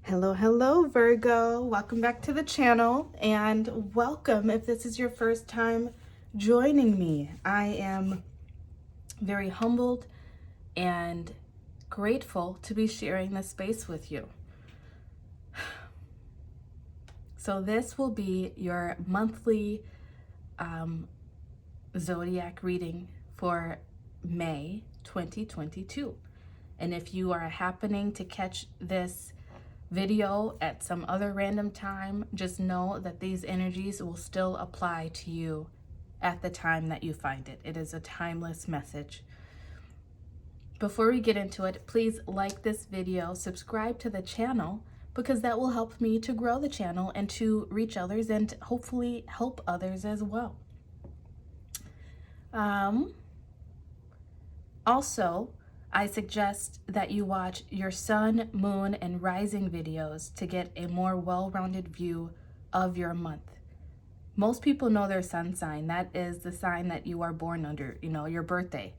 Hello, Virgo. Welcome back to the channel, and welcome if this is your first time joining me. I am very humbled and grateful to be sharing this space with you. So this will be your monthly zodiac reading for May 2022. And if you are happening to catch this video at some other random time, just know that these energies will still apply to you at the time that you find it. It is a timeless message. Before we get into it, please like this video, subscribe to the channel, because that will help me to grow the channel and to reach others and hopefully help others as well. Also, I suggest that you watch your sun, moon, and rising videos to get a more well-rounded view of your month. Most people know their sun sign. That is the sign that you are born under, your birthday.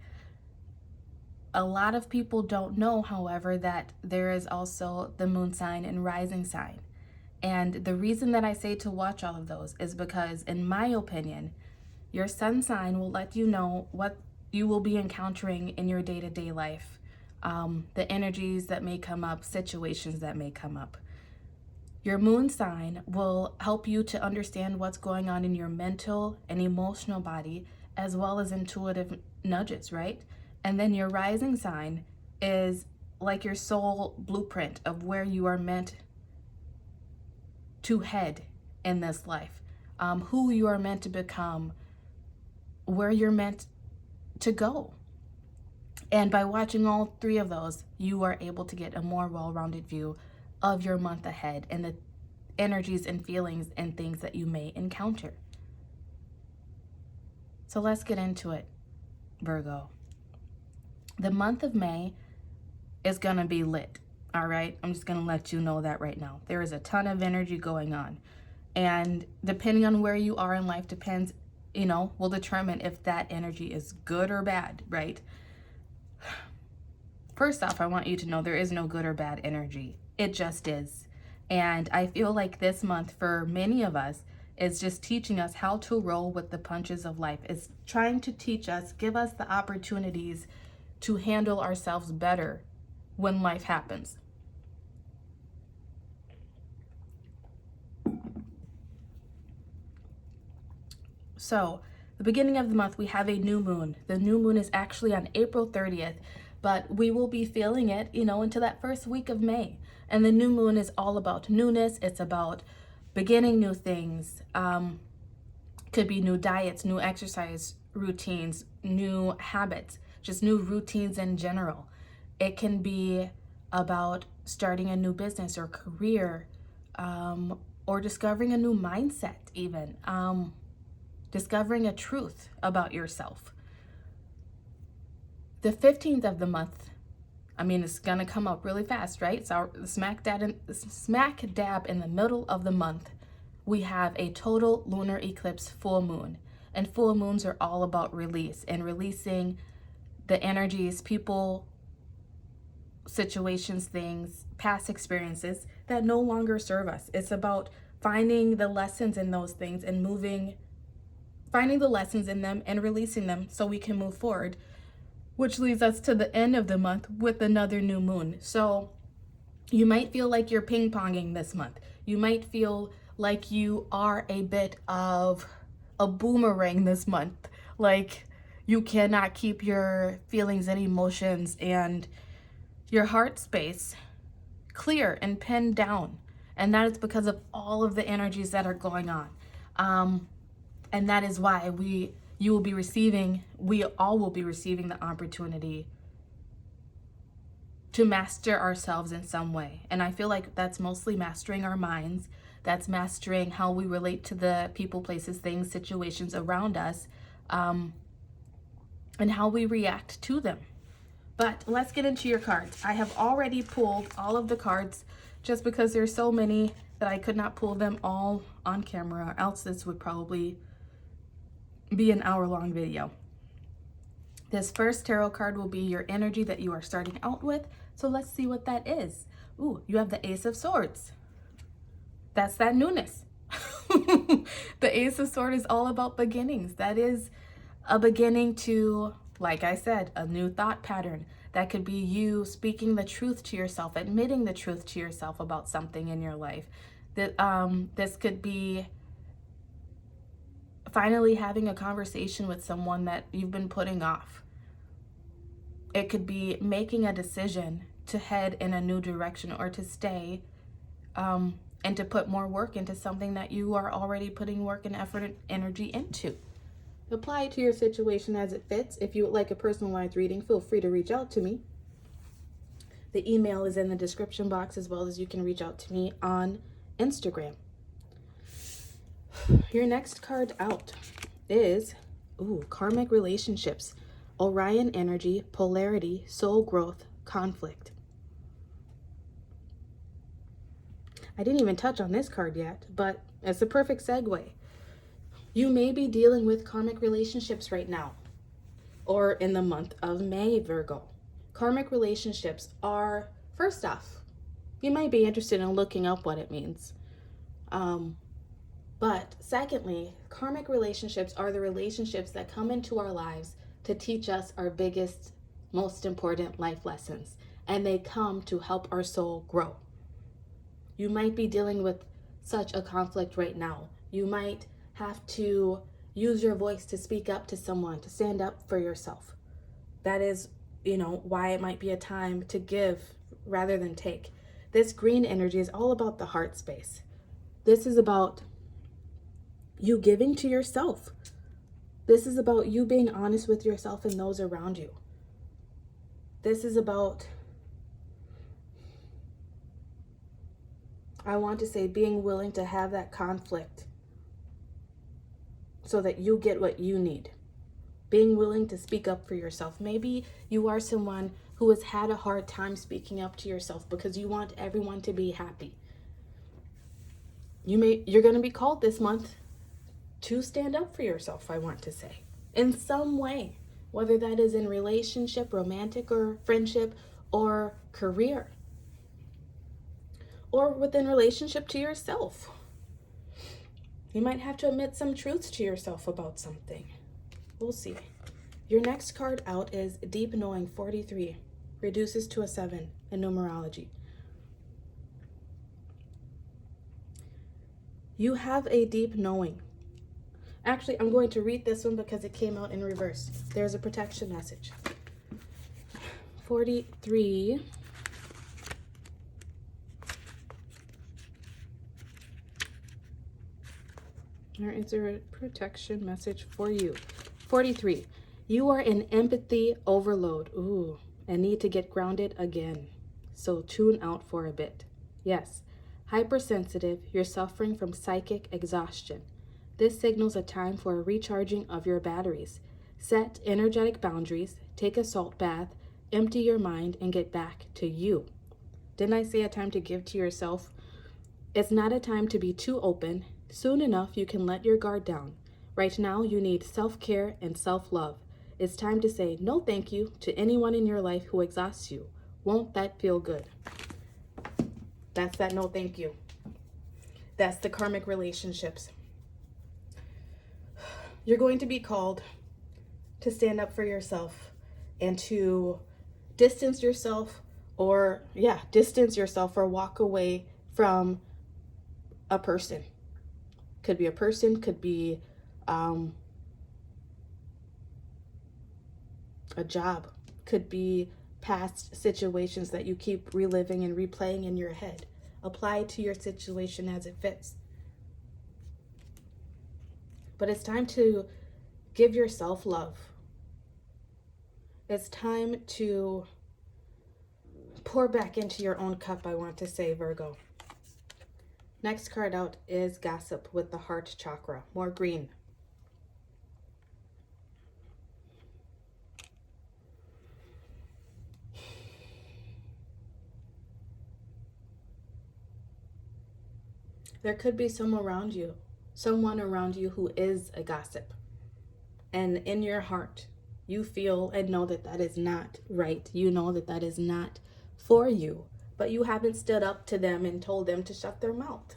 A lot of people don't know, however, that there is also the moon sign and rising sign. And the reason that I say to watch all of those is because, in my opinion, your sun sign will let you know what you will be encountering in your day-to-day life, the energies that may come up, situations that may come up. Your moon sign will help you to understand what's going on in your mental and emotional body, as well as intuitive nudges, right? And then your rising sign is like your soul blueprint of where you are meant to head in this life, who you are meant to become, where you're meant to go. And by watching all three of those, you are able to get a more well-rounded view of your month ahead and the energies and feelings and things that you may encounter. So let's get into it, Virgo. The month of May is gonna be lit, all right? I'm just gonna let you know that right now. There is a ton of energy going on. And depending on where you are in life will determine if that energy is good or bad, right? First off, I want you to know there is no good or bad energy. It just is. And I feel like this month for many of us is just teaching us how to roll with the punches of life. It's trying to teach us, give us the opportunities to handle ourselves better when life happens. So, the beginning of the month, we have a new moon. The new moon is actually on April 30th, but we will be feeling it, into that first week of May. And the new moon is all about newness. It's about beginning new things. Could be new diets, new exercise routines, new habits, just new routines in general. It can be about starting a new business or career, or discovering a new mindset even. Discovering a truth about yourself. The 15th of the month, it's gonna come up really fast, right? So smack dab in the middle of the month, we have a total lunar eclipse full moon. And full moons are all about release and releasing the energies, people, situations, things, past experiences that no longer serve us. It's about finding the lessons in those things and finding the lessons in them and releasing them so we can move forward, which leads us to the end of the month with another new moon. So you might feel like you're ping-ponging this month. You might feel like you are a bit of a boomerang this month. Like you cannot keep your feelings and emotions and your heart space clear and pinned down. And that is because of all of the energies that are going on. And that is why we all will be receiving the opportunity to master ourselves in some way. And I feel like that's mostly mastering our minds. That's mastering how we relate to the people, places, things, situations around us, and how we react to them. But let's get into your cards. I have already pulled all of the cards just because there's so many that I could not pull them all on camera, or else this would probably be an hour-long video. This first tarot card will be your energy that you are starting out with. So let's see what that is. Ooh, you have the Ace of Swords. That's that newness. The Ace of Swords is all about beginnings. That is a beginning to, like I said, a new thought pattern. That could be you speaking the truth to yourself, admitting the truth to yourself about something in your life. This could be finally having a conversation with someone that you've been putting off. It could be making a decision to head in a new direction or to stay and to put more work into something that you are already putting work and effort and energy into. Apply it to your situation as it fits. If you would like a personalized reading, feel free to reach out to me. The email is in the description box, as well as you can reach out to me on Instagram. Your next card out is Karmic Relationships, Orion Energy, Polarity, Soul Growth, Conflict. I didn't even touch on this card yet, but it's a perfect segue. You may be dealing with karmic relationships right now, or in the month of May, Virgo. Karmic relationships are, first off, you might be interested in looking up what it means. But secondly, karmic relationships are the relationships that come into our lives to teach us our biggest, most important life lessons. And they come to help our soul grow. You might be dealing with such a conflict right now. You might have to use your voice to speak up to someone, to stand up for yourself. That is, why it might be a time to give rather than take. This green energy is all about the heart space. This is about you giving to yourself. This is about you being honest with yourself and those around you. This is about, I want to say, being willing to have that conflict so that you get what you need. Being willing to speak up for yourself. Maybe you are someone who has had a hard time speaking up to yourself because you want everyone to be happy. You're going to be called this month to stand up for yourself, I want to say, in some way, whether that is in relationship, romantic or friendship, or career, or within relationship to yourself. You might have to admit some truths to yourself about something. We'll see. Your next card out is Deep Knowing 43, reduces to a 7 in numerology. You have a deep knowing. Actually, I'm going to read this one because it came out in reverse. There's a protection message. 43. There is a protection message for you. 43. You are in empathy overload. Ooh, and need to get grounded again. So tune out for a bit. Yes, hypersensitive, you're suffering from psychic exhaustion. This signals a time for a recharging of your batteries. Set energetic boundaries, take a salt bath, empty your mind, and get back to you. Didn't I say a time to give to yourself? It's not a time to be too open. Soon enough, you can let your guard down. Right now, you need self-care and self-love. It's time to say no thank you to anyone in your life who exhausts you. Won't that feel good? That's that no thank you. That's the karmic relationships. You're going to be called to stand up for yourself and to distance yourself or walk away from a person. Could be a person, could be a job, could be past situations that you keep reliving and replaying in your head. Apply to your situation as it fits. But it's time to give yourself love. It's time to pour back into your own cup, I want to say, Virgo. Next card out is Gossip with the Heart Chakra. More green. There could be someone around you who is a gossip. And in your heart, you feel and know that that is not right. You know that that is not for you. but you haven't stood up to them and told them to shut their mouth.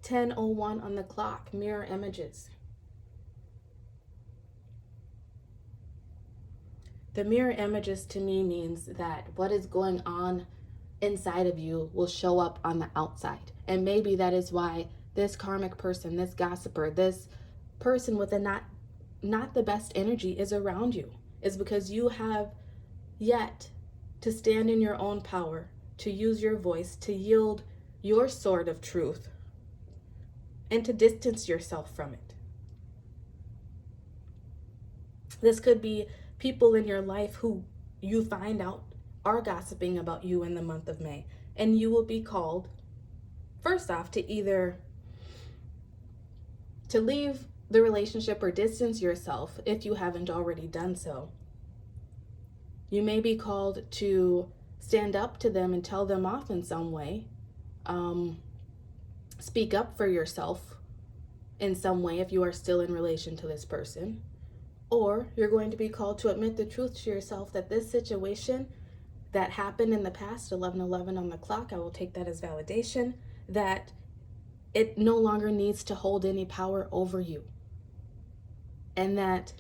10:01 on the clock, mirror images. The mirror images to me means that what is going on inside of you will show up on the outside. And maybe that is why this karmic person, this gossiper, this person with a not the best energy is around you, is because you have yet to stand in your own power, to use your voice, to yield your sword of truth, and to distance yourself from it. This could be people in your life who you find out are gossiping about you in the month of May, and you will be called, first off, to either to leave the relationship or distance yourself if you haven't already done so. You may be called to stand up to them and tell them off in some way. Speak up for yourself in some way if you are still in relation to this person. Or you're going to be called to admit the truth to yourself that this situation that happened in the past, 11:11 on the clock, I will take that as validation, that it no longer needs to hold any power over you. And that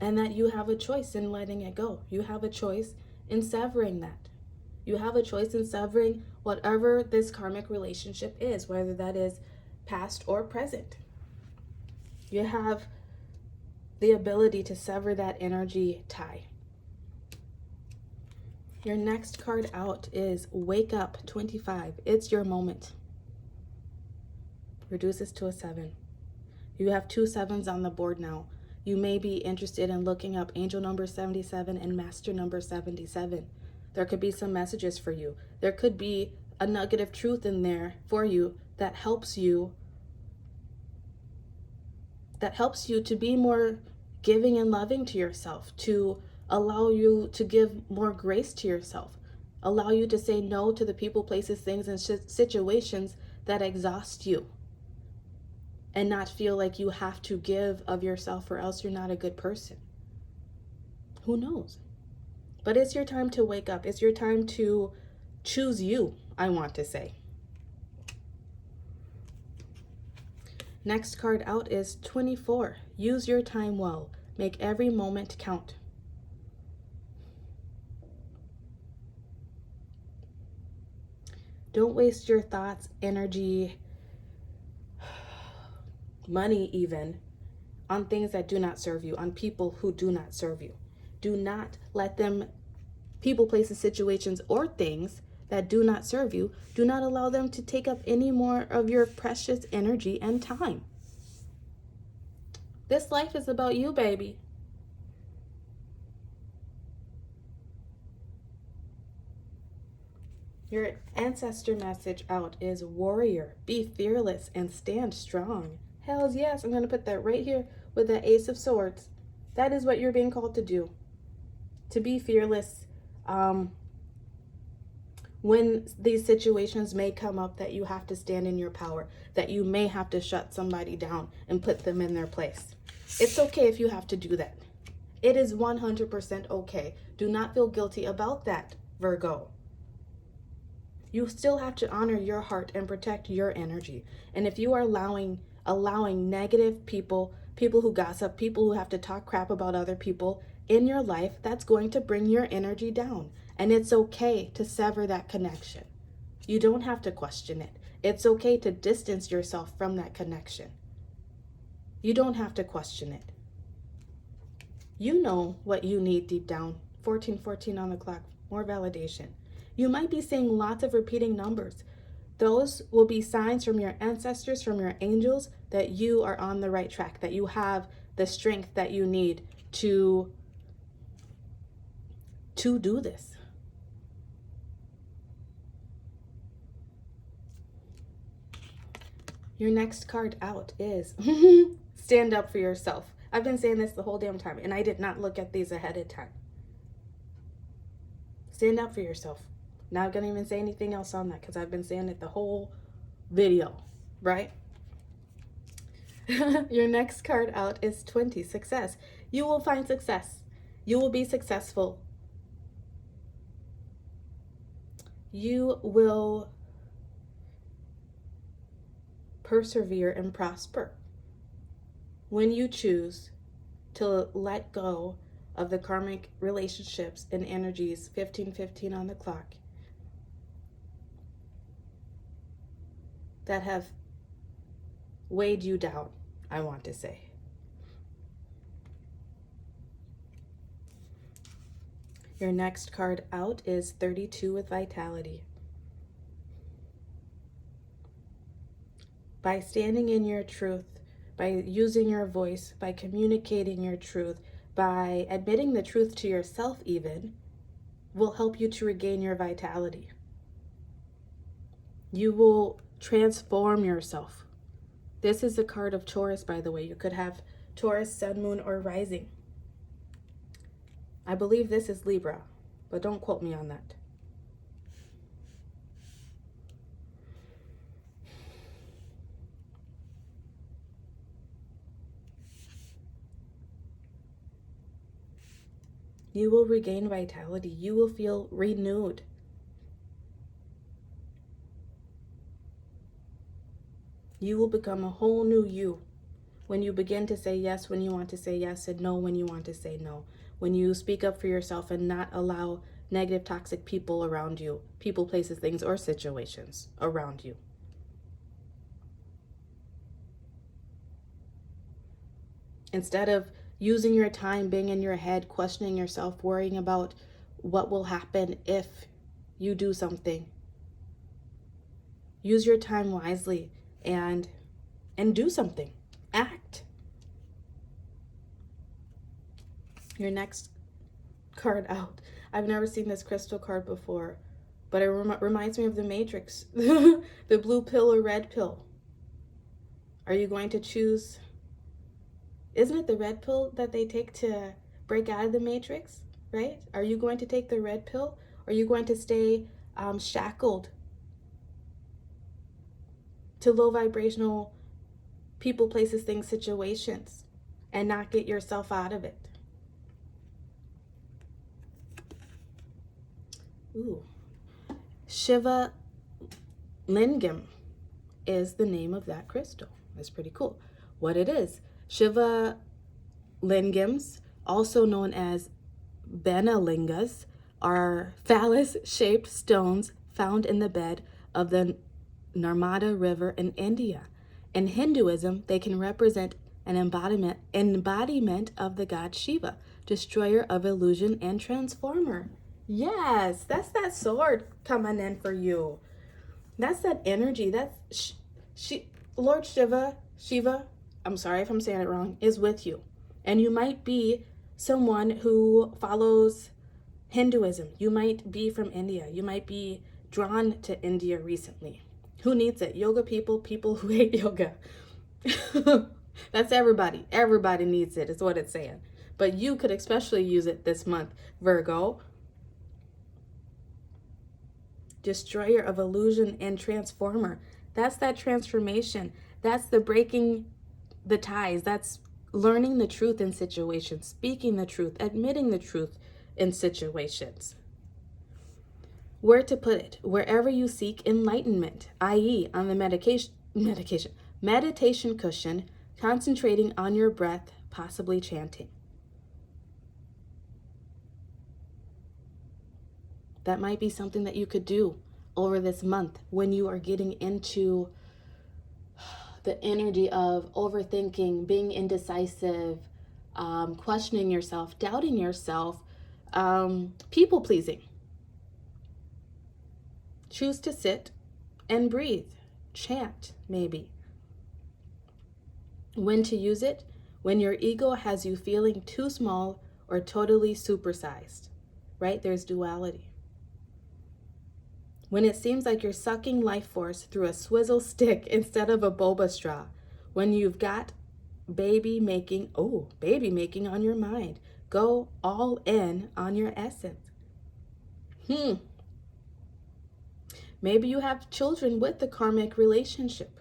you have a choice in letting it go. You have a choice in severing that. You have a choice in severing whatever this karmic relationship is, whether that is past or present. You have the ability to sever that energy tie. Your next card out is Wake Up 25. It's your moment. Reduces to a 7. You have 2 7s on the board now. You may be interested in looking up angel number 77 and master number 77. There could be some messages for you. There could be a nugget of truth in there for you that helps you to be more giving and loving to yourself, to allow you to give more grace to yourself, allow you to say no to the people, places, things, and situations that exhaust you, and not feel like you have to give of yourself or else you're not a good person. Who knows? But it's your time to wake up. It's your time to choose you, I want to say. Next card out is 24. Use your time well. Make every moment count. Don't waste your thoughts, energy, money even, on things that do not serve you, on people who do not serve you. Do not let them, people, places, situations, or things that do not serve you, do not allow them to take up any more of your precious energy and time. This life is about you, baby. Your ancestor message out is warrior. Be fearless and stand strong. Hells yes, I'm going to put that right here with the Ace of Swords. That is what you're being called to do. To be fearless when these situations may come up that you have to stand in your power, that you may have to shut somebody down and put them in their place. It's okay if you have to do that. It is 100% okay. Do not feel guilty about that, Virgo. You still have to honor your heart and protect your energy. And if you are allowing negative people who gossip, people who have to talk crap about other people in your life, that's going to bring your energy down. And it's okay to sever that connection. You don't have to question it. It's okay to distance yourself from that connection. You don't have to question it. You know what you need deep down. 14:14 on the clock, more validation. You might be seeing lots of repeating numbers. Those will be signs from your ancestors, from your angels, that you are on the right track, that you have the strength that you need to do this. Your next card out is stand up for yourself. I've been saying this the whole damn time, and I did not look at these ahead of time. Stand up for yourself. Not gonna even say anything else on that because I've been saying it the whole video, right? Your next card out is 20, success. You will find success. You will be successful. You will persevere and prosper when you choose to let go of the karmic relationships and energies 15:15 on the clock that have weighed you down, I want to say. Your next card out is 32 with vitality. By standing in your truth, by using your voice, by communicating your truth, by admitting the truth to yourself even, will help you to regain your vitality. You will transform yourself. This is a card of Taurus, by the way. You could have Taurus, Sun, Moon, or Rising. I believe this is Libra, but don't quote me on that. You will regain vitality. You will feel renewed. You will become a whole new you when you begin to say yes when you want to say yes and no when you want to say no. When you speak up for yourself and not allow negative, toxic people around you, people, places, things, or situations around you. Instead of using your time being in your head, questioning yourself, worrying about what will happen if you do something, use your time wisely and do something. Act. Your next card out. I've never seen this crystal card before, but it reminds me of the Matrix. The blue pill or red pill. Are you going to choose? Isn't it the red pill that they take to break out of the Matrix, right? Are you going to take the red pill? Or are you going to stay shackled to low vibrational people, places, things, situations and not get yourself out of it? Ooh. Shiva Lingam is the name of that crystal. That's pretty cool. What it is, Shiva Lingams, also known as Benalingas, are phallus-shaped stones found in the bed of the Narmada River in India. In Hinduism, they can represent an embodiment of the god Shiva, destroyer of illusion and transformer. Yes, that's that sword coming in for you. That's that energy. That's Lord Shiva, I'm sorry if I'm saying it wrong, is with you. And you might be someone who follows Hinduism. You might be from India. You might be drawn to India recently. Who needs it? Yoga people who hate yoga. That's everybody. Everybody needs it, is what it's saying. But you could especially use it this month, Virgo. Destroyer of illusion and transformer. That's that transformation. That's the breaking the ties. That's learning the truth in situations, speaking the truth, admitting the truth in situations. Where to put it? Wherever you seek enlightenment, i.e. on the meditation cushion, concentrating on your breath, possibly chanting. That might be something that you could do over this month when you are getting into the energy of overthinking, being indecisive, questioning yourself, doubting yourself, people pleasing. Choose to sit and breathe. Chant, maybe. When to use it? When your ego has you feeling too small or totally supersized, right? There's duality. When it seems like you're sucking life force through a swizzle stick instead of a boba straw. When you've got baby making on your mind. Go all in on your essence. Maybe you have children with the karmic relationship.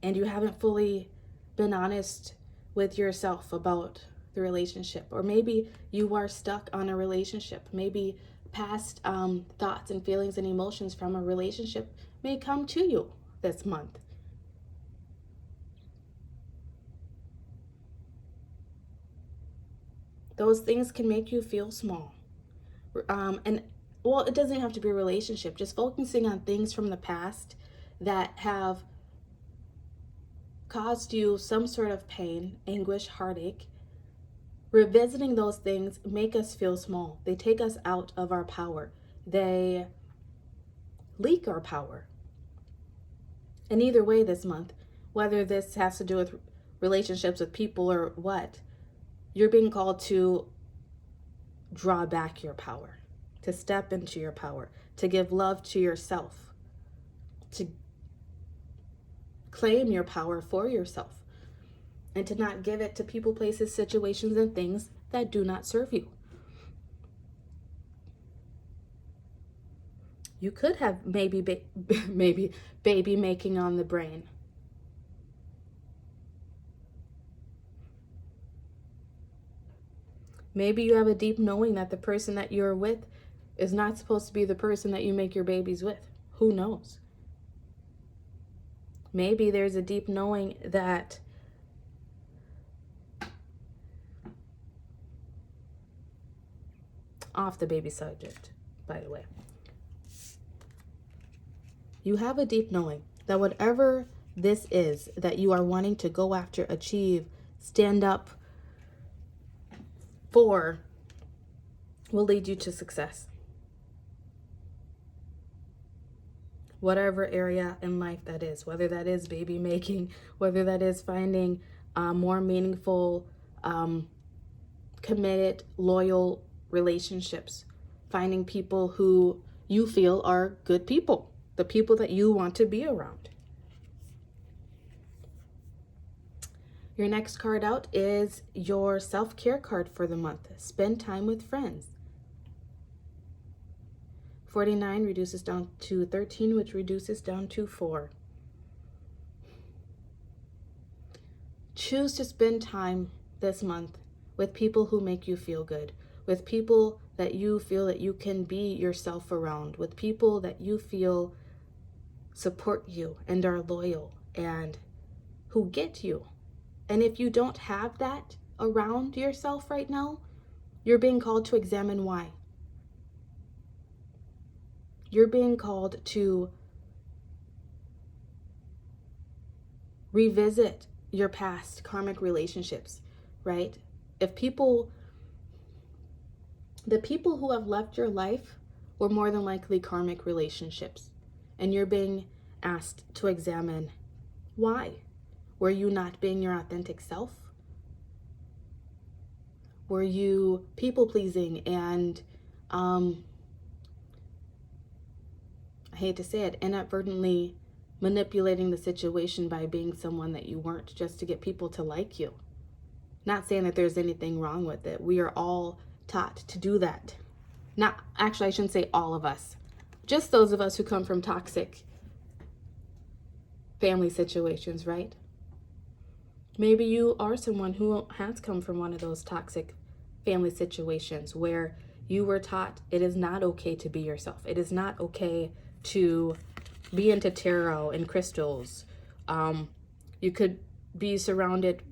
And you haven't fully been honest with yourself about the relationship, or maybe you are stuck on a relationship. Maybe past thoughts and feelings and emotions from a relationship may come to you this month. Those things can make you feel small. And well, it doesn't have to be a relationship. Just focusing on things from the past that have caused you some sort of pain, anguish, heartache. Revisiting those things make us feel small. They take us out of our power. They leak our power. And either way this month, whether this has to do with relationships with people or what, you're being called to draw back your power, to step into your power, to give love to yourself, to claim your power for yourself, and to not give it to people, places, situations, and things that do not serve you. You could have maybe baby making on the brain. Maybe you have a deep knowing that the person that you're with is not supposed to be the person that you make your babies with. Who knows? Maybe there's a deep knowing that off the baby subject, by the way. You have a deep knowing that whatever this is that you are wanting to go after, achieve, stand up for, will lead you to success. Whatever area in life that is, whether that is baby making, whether that is finding more meaningful, committed, loyal relationships, finding people who you feel are good people, the people that you want to be around. Your next card out is your self-care card for the month. Spend time with friends. 49 reduces down to 13, which reduces down to 4. Choose to spend time this month with people who make you feel good, with people that you feel that you can be yourself around, with people that you feel support you and are loyal and who get you. And if you don't have that around yourself right now, you're being called to examine why. You're being called to revisit your past karmic relationships, right? The people who have left your life were more than likely karmic relationships. And you're being asked to examine why. Were you not being your authentic self? Were you people-pleasing and, I hate to say it, inadvertently manipulating the situation by being someone that you weren't just to get people to like you? Not saying that there's anything wrong with it. We are all taught to do that. Actually, I shouldn't say all of us. Just those of us who come from toxic family situations, right? Maybe you are someone who has come from one of those toxic family situations where you were taught it is not okay to be yourself. It is not okay to be into tarot and crystals. You could be surrounded,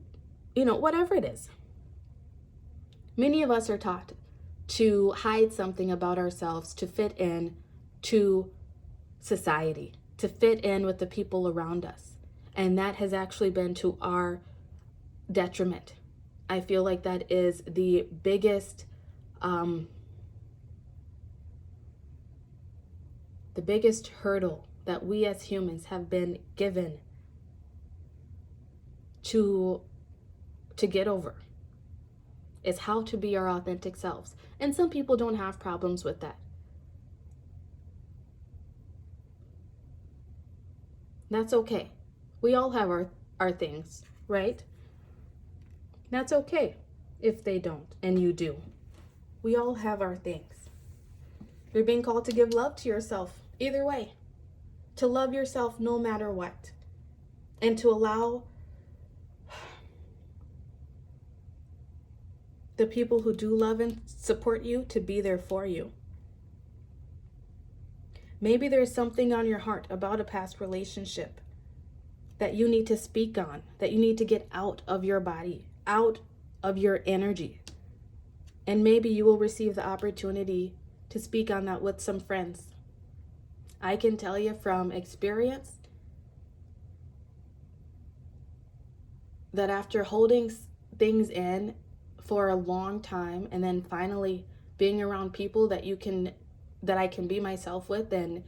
whatever it is. Many of us are taught to hide something about ourselves to fit in to society, to fit in with the people around us. And that has actually been to our detriment. I feel like that is the biggest hurdle that we as humans have been given to get over, is how to be our authentic selves. And some people don't have problems with that. That's okay. We all have our things, right? That's okay if they don't and you do. We all have our things. You're being called to give love to yourself either way. To love yourself no matter what. And to allow the people who do love and support you to be there for you. Maybe there's something on your heart about a past relationship that you need to speak on, that you need to get out of your body, out of your energy. And maybe you will receive the opportunity to speak on that with some friends. I can tell you from experience that after holding things in for a long time and then finally being around people that I can be myself with and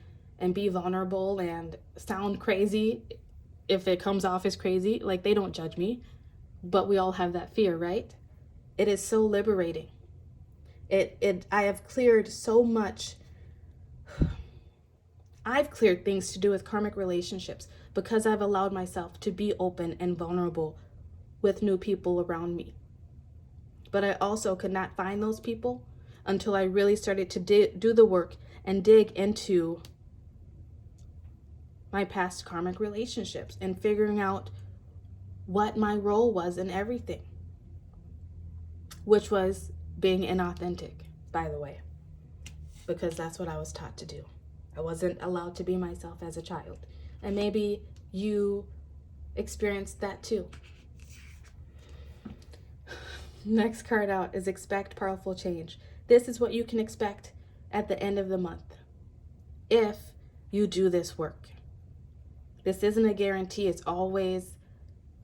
be vulnerable and sound crazy, if it comes off as crazy, like they don't judge me, but we all have that fear, right? It is so liberating. I have cleared so much. I've cleared things to do with karmic relationships because I've allowed myself to be open and vulnerable with new people around me. But I also could not find those people until I really started to do the work and dig into my past karmic relationships and figuring out what my role was in everything, which was being inauthentic, by the way, because that's what I was taught to do. I wasn't allowed to be myself as a child. And maybe you experienced that too. Next card out is expect powerful change. This is what you can expect at the end of the month if you do this work. This isn't a guarantee. It's always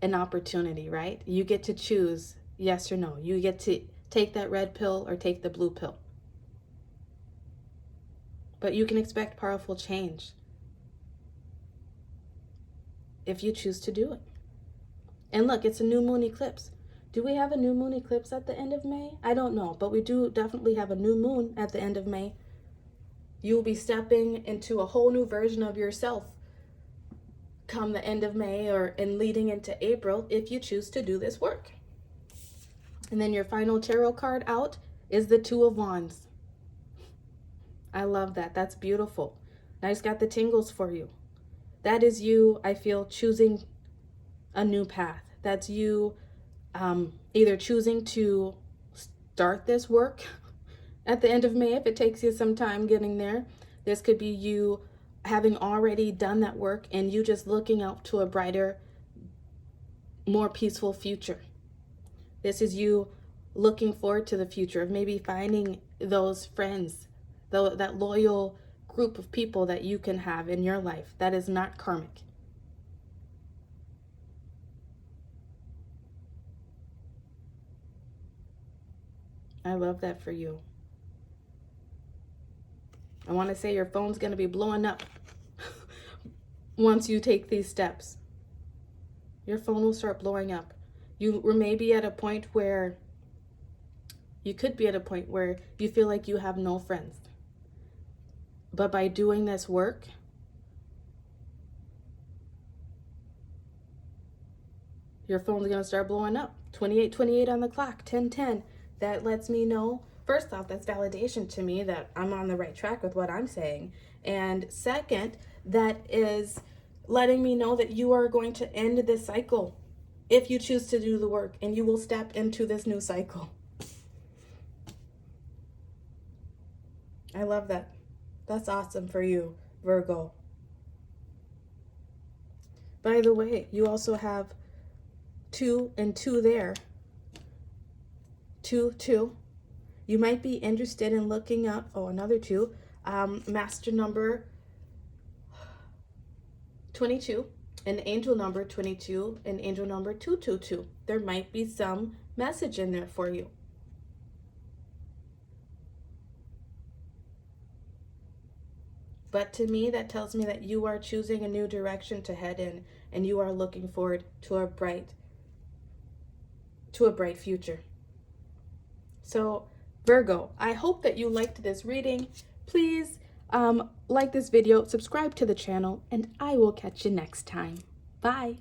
an opportunity, right? You get to choose yes or no. You get to take that red pill or take the blue pill. But you can expect powerful change if you choose to do it. And look, it's a new moon eclipse. Do we have a new moon eclipse at the end of May? I don't know, but we do definitely have a new moon at the end of May. You will be stepping into a whole new version of yourself come the end of May and leading into April if you choose to do this work. And then your final tarot card out is the Two of Wands. I love that. That's beautiful. I just got the tingles for you. That is you, I feel, choosing a new path. That's you either choosing to start this work at the end of May if it takes you some time getting there. This could be you having already done that work and you just looking out to a brighter, more peaceful future. This is you looking forward to the future of maybe finding those friends, that loyal group of people that you can have in your life that is not karmic. I love that for you. I want to say your phone's going to be blowing up once you take these steps. Your phone will start blowing up. You were maybe at a point where you could be at a point where you feel like you have no friends. But by doing this work, your phone's going to start blowing up. 2828 on the clock, 1010. That lets me know, first off, that's validation to me that I'm on the right track with what I'm saying. And second, that is letting me know that you are going to end this cycle if you choose to do the work, and you will step into this new cycle. I love that. That's awesome for you, Virgo. By the way, you also have 2 and 2 there. 2, 2. You might be interested in looking up, another 2, master number 22, and angel number 22, and angel number 222. There might be some message in there for you. But to me, that tells me that you are choosing a new direction to head in, and you are looking forward to a bright future. So, Virgo, I hope that you liked this reading. Please like this video, subscribe to the channel, and I will catch you next time. Bye.